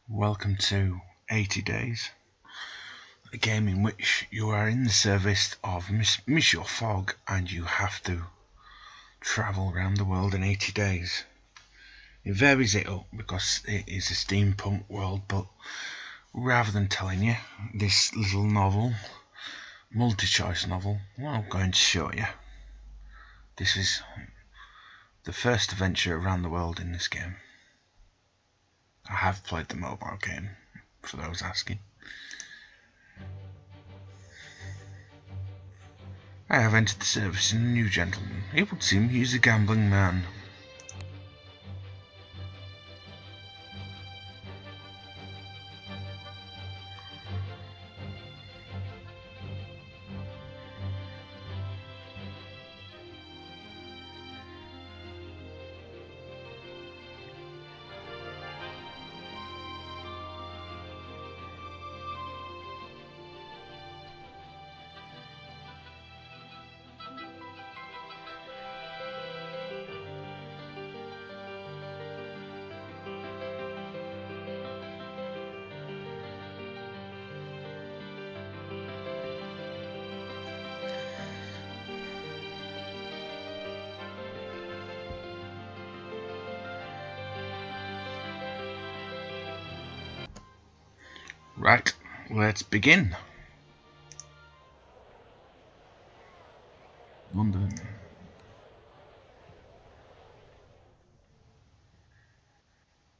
Welcome to 80 Days, a game in which you are in the service of Monsieur Fogg and you have to travel around the world in 80 days. It varies it up because it is a steampunk world, but rather than telling you this little novel, multi-choice novel, what I'm going to show you, this is the first adventure around the world in this game. I have played the mobile game, for those asking. I have entered the service in a new gentleman. It would seem he is a gambling man. Right, let's begin. London.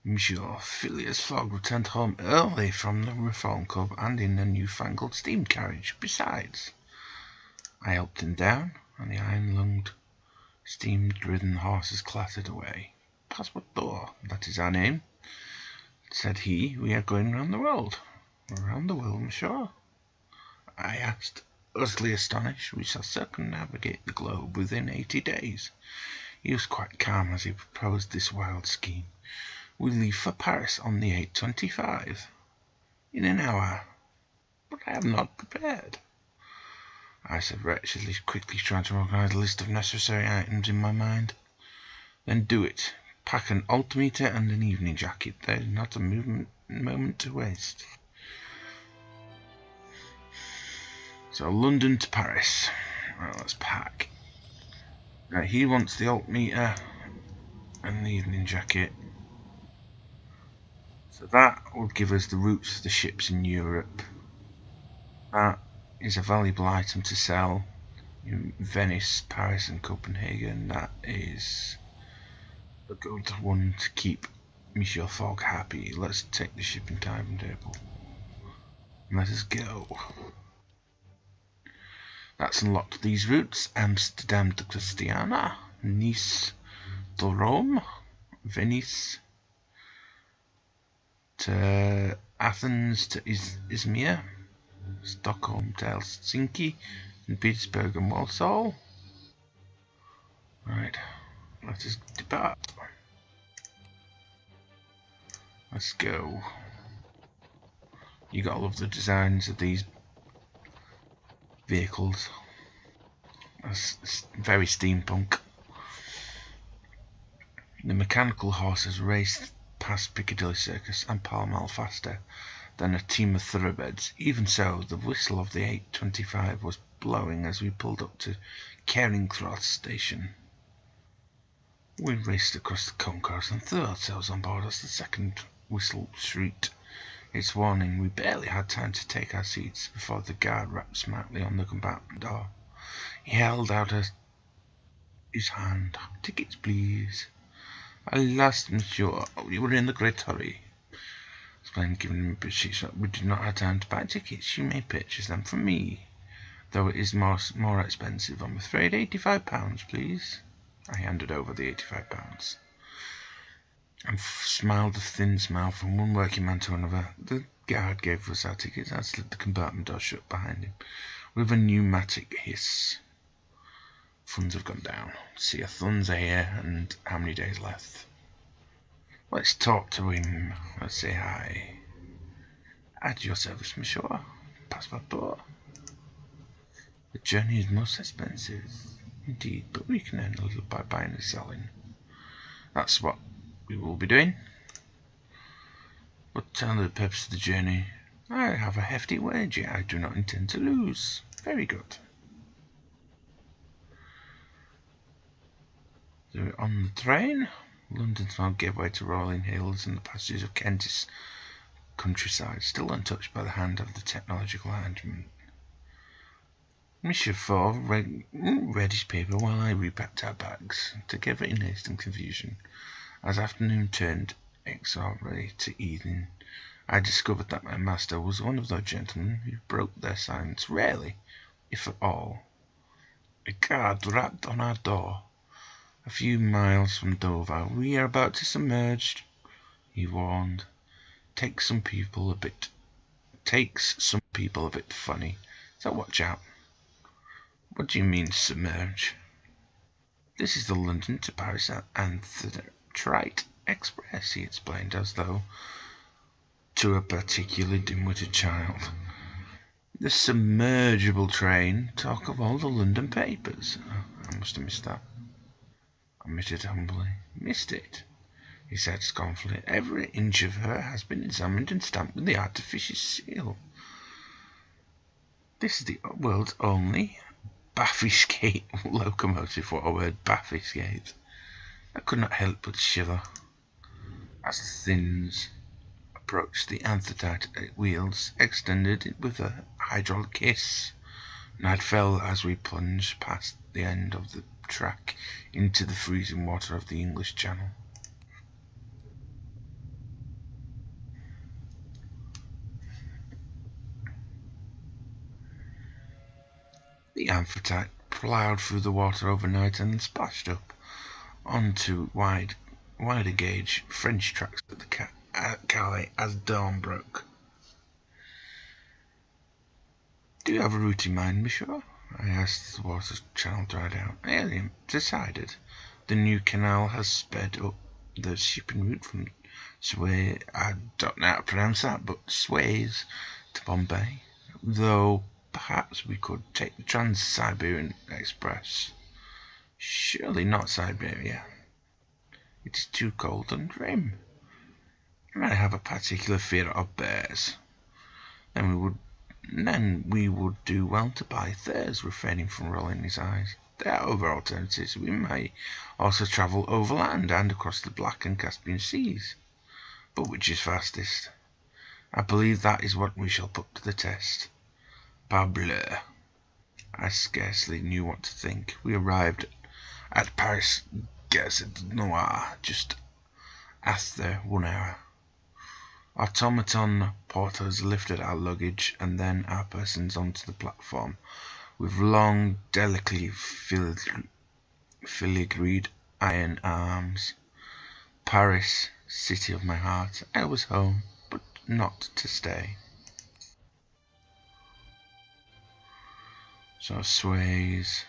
Monsieur Phileas Fogg returned home early from the Reform Club and in a newfangled steam carriage. Besides, I helped him down, and the iron-lunged, steam-driven horses clattered away. Passport door, that is our name, said he. We are going round the world. Around the world, monsieur? I asked, utterly astonished. We shall circumnavigate the globe within 80 days. He was quite calm as he proposed this wild scheme. We leave for Paris on the 8:25. In an hour. But I am not prepared, I said wretchedly, quickly trying to organize a list of necessary items in my mind. Then do it. Pack an altimeter and an evening jacket. There is not a moment to waste. So London to Paris. Right, let's pack. Right, he wants the altimeter and the evening jacket. So that will give us the routes of the ships in Europe. That is a valuable item to sell in Venice, Paris and Copenhagen. That is a good one to keep Monsieur Fogg happy. Let's take the shipping timetable. Let us go. That's unlocked these routes: Amsterdam to Christiana, Nice to Rome, Venice to Athens to Izmir, Stockholm to Helsinki, and Petersburg and Warsaw. Right, let us depart. Let's go. You gotta love the designs of these vehicles. That's very steampunk. The mechanical horses raced past Piccadilly Circus and Pall Mall faster than a team of thoroughbreds. Even so, the whistle of the 8:25 was blowing as we pulled up to Charing Cross station. We raced across the concourse and threw ourselves on board as the second whistle shrieked its warning. We barely had time to take our seats before the guard rapped smartly on the compartment door. He held out his hand. Tickets, please. Alas, monsieur, we were in a great hurry, explained, giving him a bit sheet. We did not have time to buy tickets. You may purchase them from me, though it is more expensive, I'm afraid. £85, please. I handed over the £85 and smiled a thin smile from one working man to another. The guard gave us our tickets and slid the compartment door shut behind him with a pneumatic hiss. Funds have gone down. See, your funds are here, and how many days left? Let's talk to him. Let's say hi. At your service, monsieur. Passport door. The journey is most expensive, indeed, but we can earn a little by buying and selling. That's what we will be doing. But tell the purpose of the journey. I have a hefty wager I do not intend to lose. Very good. So we're on the train. London's now gave way to rolling hills and the passages of Kentish countryside, still untouched by the hand of the technological enlightenment. Monsieur Fogg read his paper while I repacked our bags, together in haste and confusion. As afternoon turned inexorably to evening, I discovered that my master was one of those gentlemen who broke their silence rarely, if at all. A guard rapped on our door. A few miles from Dover. We are about to submerge, he warned. Takes some people a bit funny, so watch out. What do you mean, submerge? This is the London to Paris Anthratrite Express, he explained, as though to a particularly dim-witted child. The submergible train, talk of all the London papers. Oh, I must have missed that. I admitted humbly. Missed it, he said scornfully. Every inch of her has been examined and stamped with the artificial seal. This is the world's only Bathyscate locomotive. What a word, Bathyscate. I could not help but shiver as the thins approached the anthracite wheels, extended with a hydraulic kiss. Night fell as we plunged past the end of the track into the freezing water of the English Channel. The anthracite ploughed through the water overnight and then splashed up onto wider gauge French tracks at Calais as dawn broke. Do you have a route in mind, monsieur? I asked as the water channel dried out. Alien decided. The new canal has sped up the shipping route from Suez, I don't know how to pronounce that, but Suez to Bombay, though perhaps we could take the Trans-Siberian Express. Surely not Siberia. It is too cold and grim. And I have a particular fear of bears. Then we would do well to buy theirs, refraining from rolling his eyes. There are other alternatives. We may also travel overland and across the Black and Caspian Seas. But which is fastest? I believe that is what we shall put to the test. Parbleu. I scarcely knew what to think. We arrived at Paris Gare Noire just after 1 hour. Automaton porters lifted our luggage and then our persons onto the platform with long, delicately filigreed iron arms. Paris, city of my heart. I was home, but not to stay. So Suez,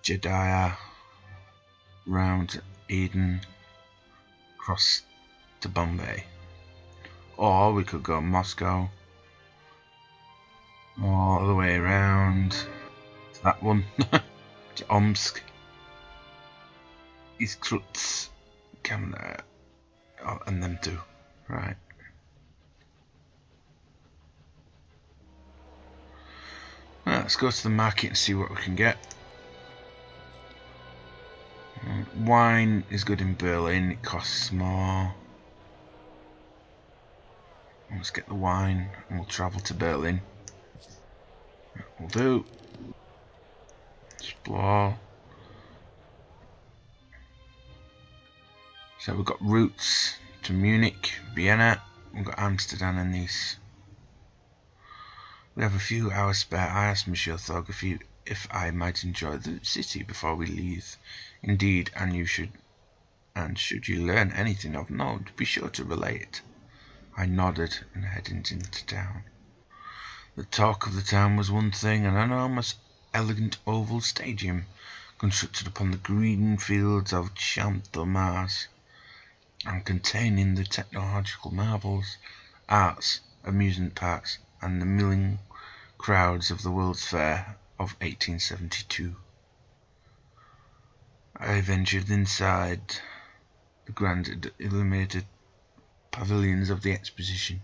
Jeddah, round Eden, across to Bombay. Or we could go Moscow, all the way around to that one, to Omsk, Irkutsk, Camel, and them two, right. Let's go to the market and see what we can get. Wine is good in Berlin, it costs more. Let's get the wine and we'll travel to Berlin. We'll do. Explore. So we've got routes to Munich, Vienna, we've got Amsterdam and Nice. We have a few hours spare. I asked Monsieur Fogg if I might enjoy the city before we leave. Indeed, should you learn anything of note, be sure to relay it. I nodded and headed into town. The talk of the town was one thing, an enormous, elegant oval stadium constructed upon the green fields of Champ de Mars and containing the technological marvels, arts, amusement parks, and the milling crowds of the World's Fair of 1872. I ventured inside the grand illuminated pavilions of the exposition.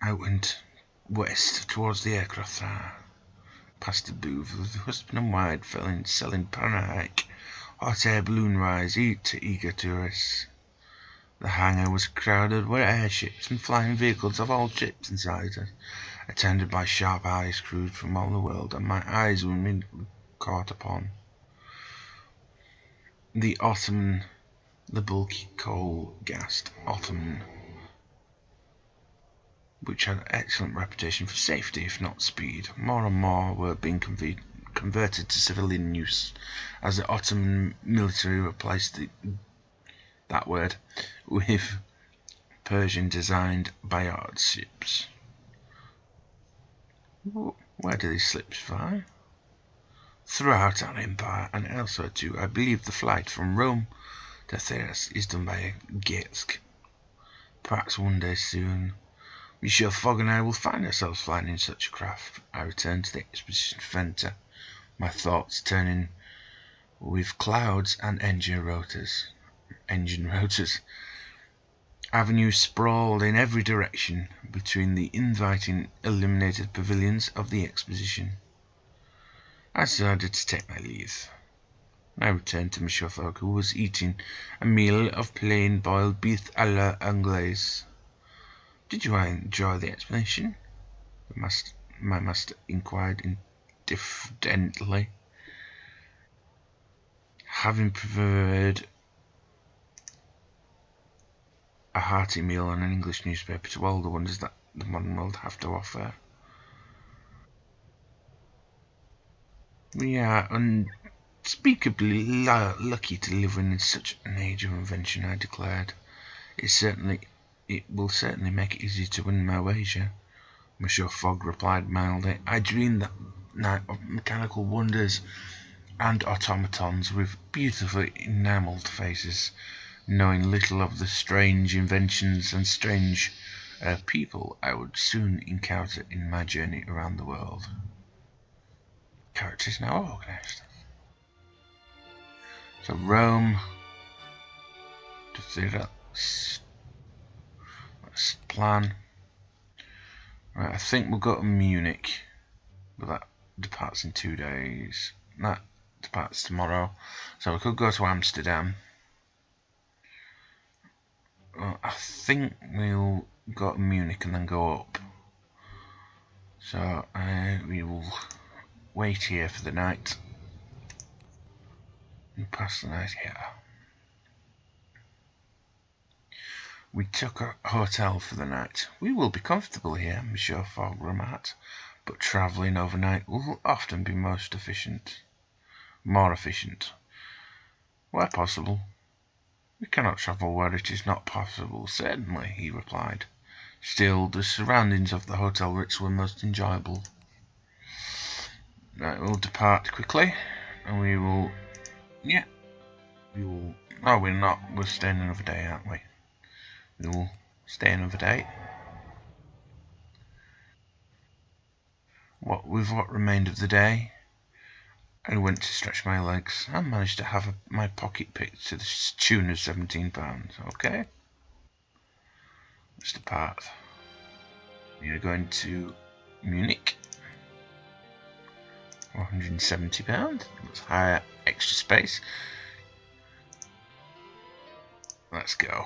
I went west towards the aircraft hangar, past the booth of the husband and wife selling panoramic hot air balloon rides to eager tourists. The hangar was crowded with airships and flying vehicles of all shapes and sizes, attended by sharp-eyed crews from all the world, and my eyes were immediately caught upon the Ottoman, the bulky coal-gassed Ottoman, which had an excellent reputation for safety, if not speed. More and more were being converted to civilian use, as the Ottoman military replaced that word with Persian-designed Bayard ships. Where do these ships fly? Throughout our empire, and elsewhere too. I believe the flight from Rome to Thrace is done by a Gaesk. Perhaps one day soon, Monsieur Fogg and I will find ourselves flying in such a craft. I returned to the exposition centre, my thoughts turning with clouds and engine rotors. Avenues sprawled in every direction between the inviting illuminated pavilions of the exposition. I decided to take my leave. I returned to Monsieur Fogg, who was eating a meal of plain boiled beef à la anglaise. Did you enjoy the explanation? My master inquired indifferently, having preferred a hearty meal and an English newspaper to all the wonders that the modern world have to offer. We are unspeakably lucky to live in such an age of invention, I declared. It will certainly make it easy to win my wager. Monsieur Fogg replied mildly. I dreamed that night of mechanical wonders and automatons with beautifully enamelled faces, knowing little of the strange inventions and strange people I would soon encounter in my journey around the world. Characters now organised. So Rome to Thrace. Let's plan. Right, I think we'll go to Munich, but that departs in 2 days. That departs tomorrow, so we could go to Amsterdam. Well, I think we'll go to Munich and then go up. So we will wait here for the night and pass the night here. We took a hotel for the night. We will be comfortable here, Monsieur Fogg remarked, but travelling overnight will often be more efficient. Where possible. We cannot travel where it is not possible, certainly, he replied. Still, the surroundings of the Hotel Ritz were most enjoyable. Right, we'll depart quickly, and we will... Oh, we're not. We're staying another day, aren't we? We will stay another day. With what remained of the day, I went to stretch my legs and managed to have my pocket picked to the tune of £17. Okay? Let's depart. We are going to Munich. £170. Let's hire extra space. Let's go.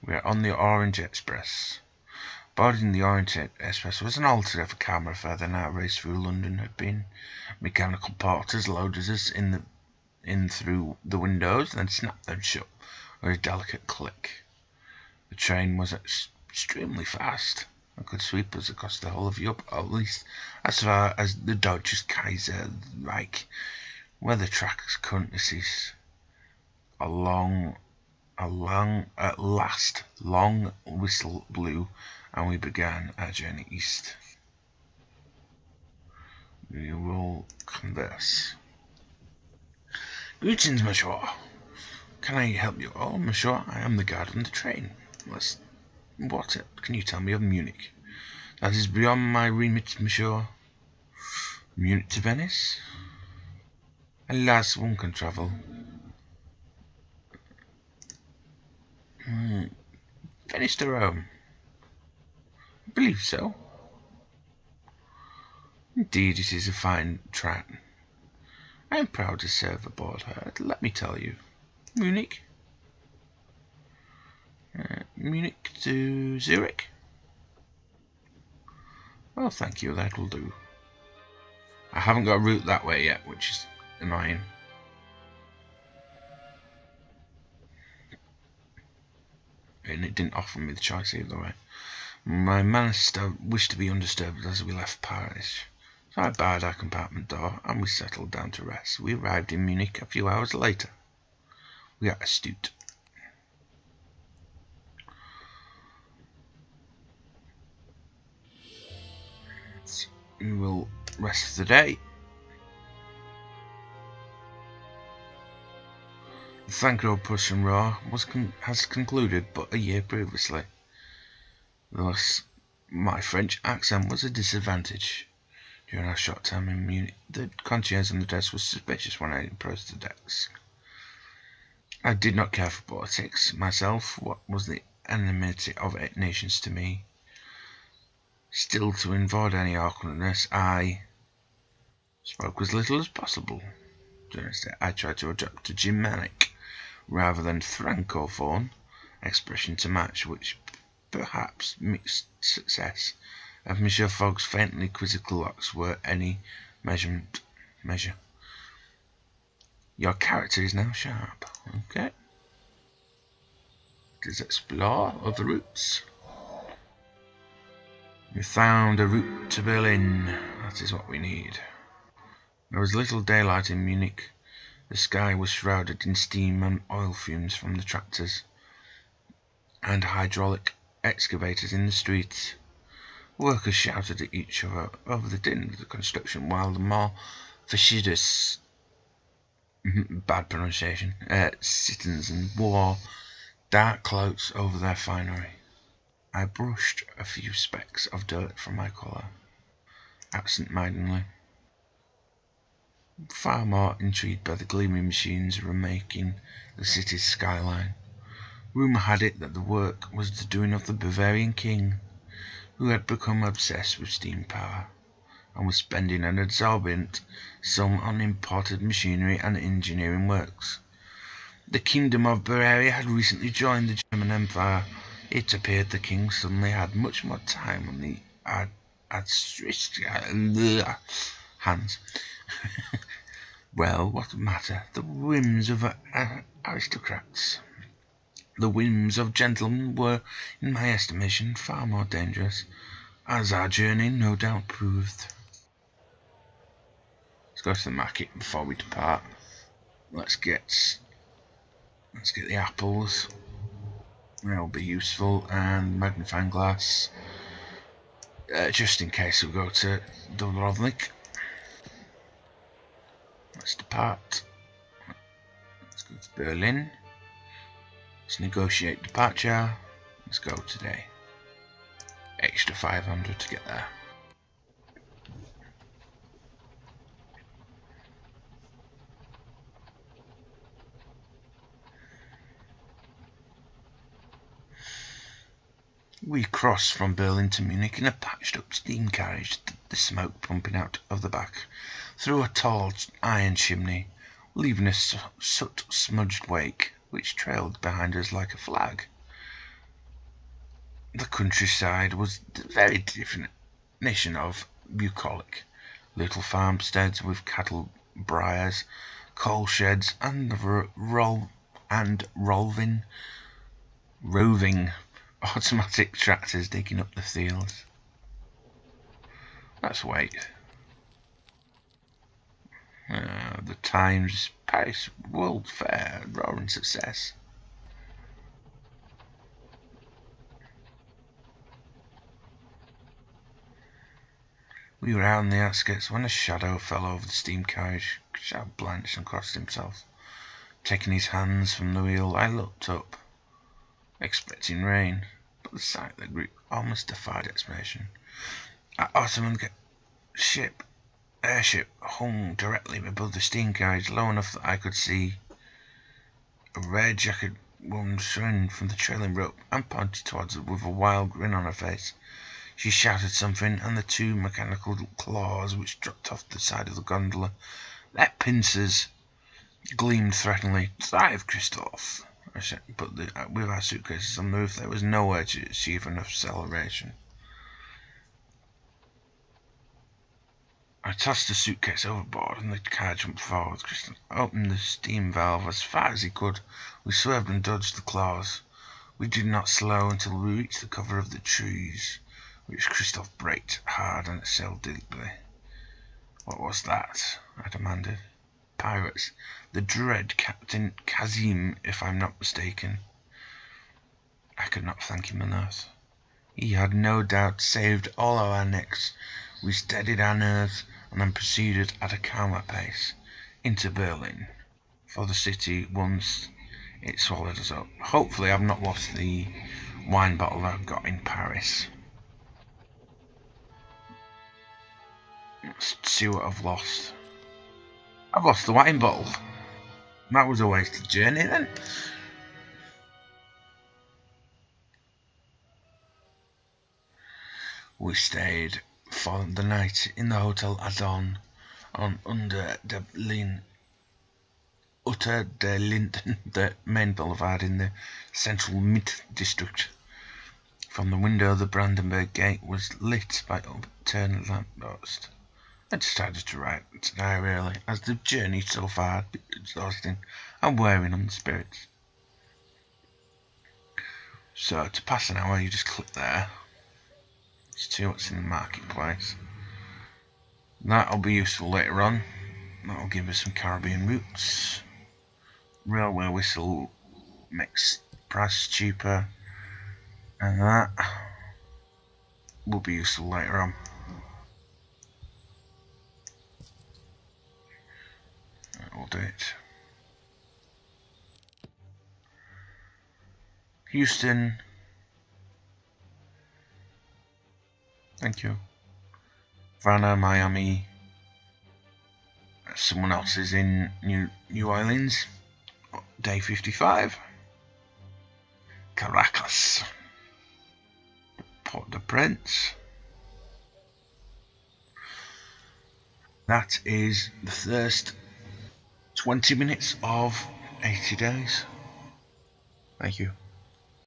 We are on the Orange Express. Boarding the Orange Express was an altogether calmer affair than our race through London had been. Mechanical porters loaded us in through the windows, then snapped them shut with a delicate click. The train was extremely fast and could sweep us across the whole of Europe, at least as far as the Deutsches Kaiserreich, where the tracks currently cease. At last, long whistle blew, and we began our journey east. We will converse. Greetings, monsieur. Can I help you? Oh, monsieur, I am the guard on the train. What can you tell me of Munich? That is beyond my remit, monsieur. Munich to Venice? Alas, one can travel. Venice to Rome? I believe so. Indeed, it is a fine train. I am proud to serve aboard her, let me tell you. Munich? Munich to Zurich? Oh, thank you, that will do. I haven't got a route that way yet, which is annoying. And it didn't offer me the choice either way. My master wished to be undisturbed as we left Paris, so I barred our compartment door and we settled down to rest. We arrived in Munich a few hours later. We are astute. We will rest the day. The Franco-Prussian War has concluded but a year previously. Thus, my French accent was a disadvantage. During our short time in Munich, the concierge on the desk was suspicious when I approached the desk. I did not care for politics myself. What was the enmity of 8 nations to me? Still, to avoid any awkwardness, I spoke as little as possible. During this day, I tried to adopt a Germanic rather than Francophone expression to match, which perhaps mixed success. If Monsieur Fogg's faintly quizzical locks were any measure. Your character is now sharp. Okay. Let's explore other routes. We found a route to Berlin. That is what we need. There was little daylight in Munich. The sky was shrouded in steam and oil fumes from the tractors and hydraulic excavators in the streets. Workers shouted at each other over the din of the construction, while the more fastidious, bad pronunciation, citizens wore dark cloaks over their finery. I brushed a few specks of dirt from my collar, absent-mindedly, far more intrigued by the gleaming machines remaking the city's skyline. Rumour had it that the work was the doing of the Bavarian king, who had become obsessed with steam power, and was spending an exorbitant sum on imported machinery and engineering works. The kingdom of Bavaria had recently joined the German Empire. It appeared the king suddenly had much more time on the hands. Well, what matter? The whims of aristocrats. The whims of gentlemen were, in my estimation, far more dangerous, as our journey no doubt proved. Let's go to the market before we depart. Let's get the apples. They'll be useful, and magnifying glass, just in case we go to Dubrovnik. Let's depart. Let's go to Berlin. Let's negotiate departure. Let's go today. Extra 500 to get there. We crossed from Berlin to Munich in a patched-up steam carriage, the smoke pumping out of the back through a tall iron chimney, leaving a soot-smudged wake, which trailed behind us like a flag. The countryside was the very definition of bucolic. Little farmsteads with cattle byres, coal sheds, and roving automatic tractors digging up the fields. Let's wait. The Times Paris World Fair, roaring success. We were out on the outskirts when a shadow fell over the steam carriage. Sharp blanched and crossed himself. Taking his hands from the wheel, I looked up, expecting rain, but the sight of the group almost defied explanation. Our Ottoman airship hung directly above the steam carriage, low enough that I could see a red-jacketed woman swung from the trailing rope and pointed towards us with a wild grin on her face. She shouted something, and the two mechanical claws which dropped off the side of the gondola, their pincers, gleamed threateningly. "Drive, Christophe!" I said, but with our suitcases on the move, there was no way to achieve enough acceleration. I tossed the suitcase overboard, and the car jumped forward. Christophe opened the steam valve as far as he could. We swerved and dodged the claws. We did not slow until we reached the cover of the trees, which Christophe braked hard and sailed deeply. "What was that?" I demanded. "Pirates. The dread Captain Kazim, if I'm not mistaken." I could not thank him enough. He had no doubt saved all our necks. We steadied our nerves and then proceeded at a calmer pace into Berlin, for the city once it swallowed us up. Hopefully I've not lost the wine bottle I've got in Paris. Let's see what I've lost. I've lost the wine bottle. That was a wasted journey then. We stayed for the night in the Hotel Adon on Unter der Linden, the main boulevard in the central Mitte district. From the window, the Brandenburg Gate was lit by upturned lampposts. I decided to write a diary early, as the journey so far had been exhausting and wearing on the spirits. So, to pass an hour, you just click there. See what's in the marketplace. That'll be useful later on. That'll give us some Caribbean routes. Railway whistle makes prices cheaper, and that will be useful later on. We'll do it. Houston. Thank you. Havana, Miami. Someone else is in New Orleans. Day 55. Caracas. Port-au-Prince. That is the first 20 minutes of 80 days. Thank you.